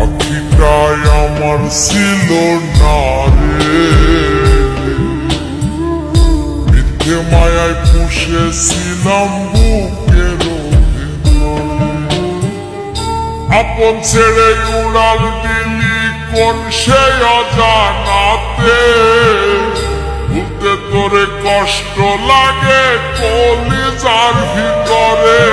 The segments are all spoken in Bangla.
পাখিটাই আমার ছিল না রে, মিথ্যে মায়ায় পুষেছিলাম বুকের ভিতরে। আপন ছেড়ে উড়াল দিলি কোন সে অজানাতে, ভুলতে তোরে কষ্ট লাগে কলিজার ভিতরে।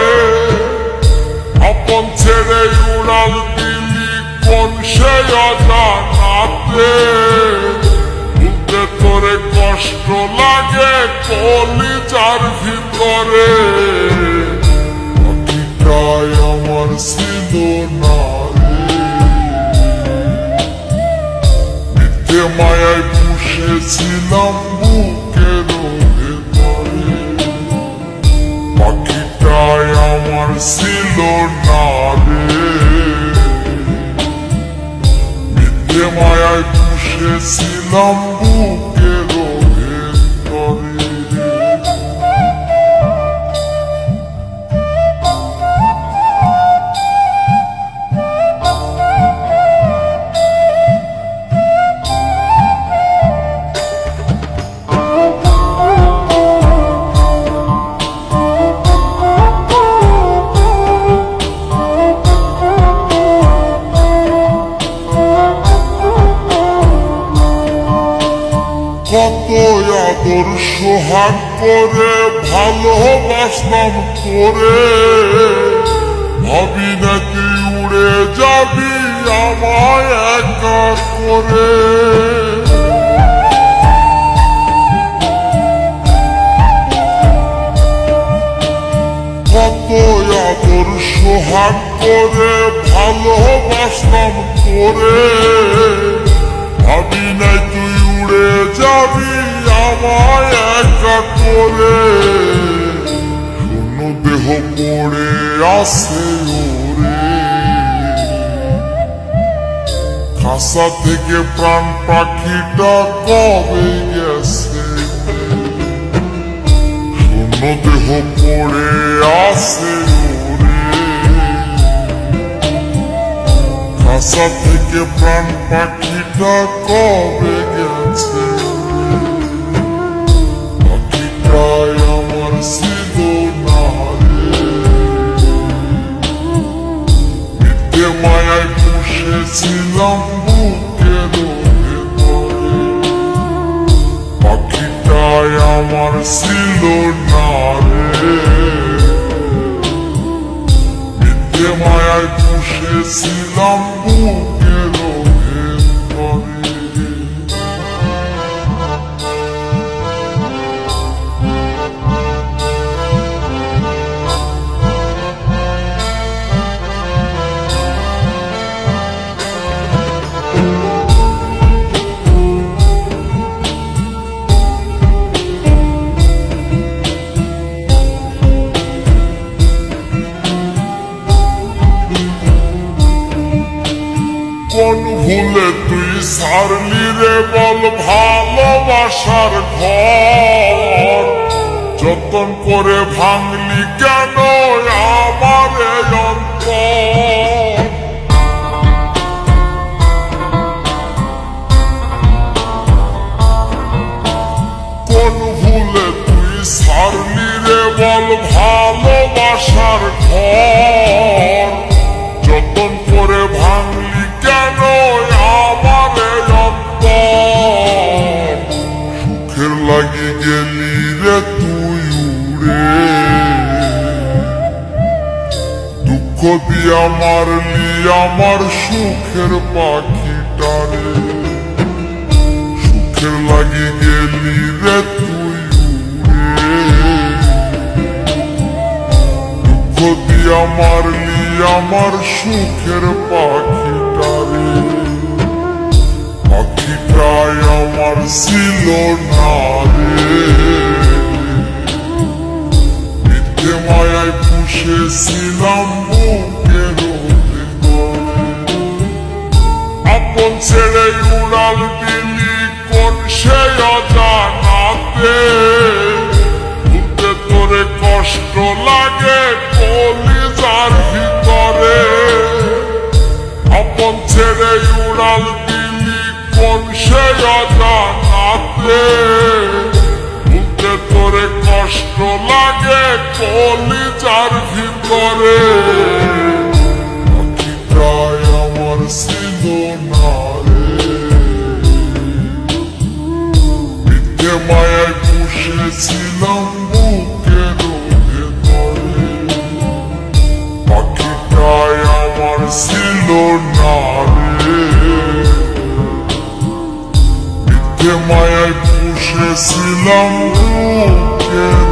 আপন ছেড়ে উড়াল দিলি কোন সে অজানাতে, ভুলতে তোরে কষ্ট লাগে কলিজার ভিতরে। পাখিটাই আমার ছিল না রে, মিথ্যে মায়ায় পুষেছিলাম বুকের ভেতরে। পাখিটাই আমার ছিল না রে, মিথ্যে মায়ায় পুষেছিলাম বুকের ভেতরে। কত আদর সোহাগ করে ভালোবাসলাম তোরে, ভাবি না তুই উড়ে যাবি আমায় একা করে। কত আদর সোহাগ করে ভালোবাসলাম তোরে, ভাবি নাই তুই উড়ে যাবি আমায় একা করে। শূন্য দেহ পড়ে আছে ওরে, খাসা থেকে প্রাণ পাখিটা কবে গেছে। শূন্য দেহ পড়ে আছে ওরে, খাসা থেকে প্রাণ পাখিটা কবে গেছে। পাখিটাই আমার ছিল না রে, মিথ্যে মায়ায় পুষেছিলাম বুকের ভেতরে। পাখিটাই আমার ছিল না রে, মিথ্যে মায়ায় পুষেছিলাম বুকের ভেতরে। কোন ভুলে তুই সারলি রে বল ভালোবাসার ঘর, যতন করে ভাঙলি কেন আমার অন্তর। কোন ভুলে তুই সারলি রে বল ভালোবাসার ঘর, যতন করে ভাঙলি কেন আমার অন্তর। সুখের লাগি গেলি রে তুই উড়ে, দুঃখ দিয়া মারলি আমার সুখের পাখিটারে। সুখের লাগি গেলি রে তুই উড়ে, দুঃখ দিয়া মারলি আমার সুখের পাখিটারে। পাখিটাই আমার ছিল না রে, মিথ্যে মায়ায় পুষেছিলাম বুকের ভেতরে। আপন ছেড়ে উড়াল দিলি কোন সে অজানাতে, ভুলতে তোরে কষ্ট লাগে কলিজার ভিতরে। আপন ছেড়ে উড়াল দিলি কোন সে অজানাতে, ভুলতে তোরে কষ্ট লাগে কলিজার ভিতরে। পাখিটাই আমার ছিল না রে, মিথ্যে মায়ায় পুষেছিলাম বুকের ভেতরে। পাখিটাই আমার ছিল না রে, মিথ্যে মায়ায় পুষেছিলাম বুকের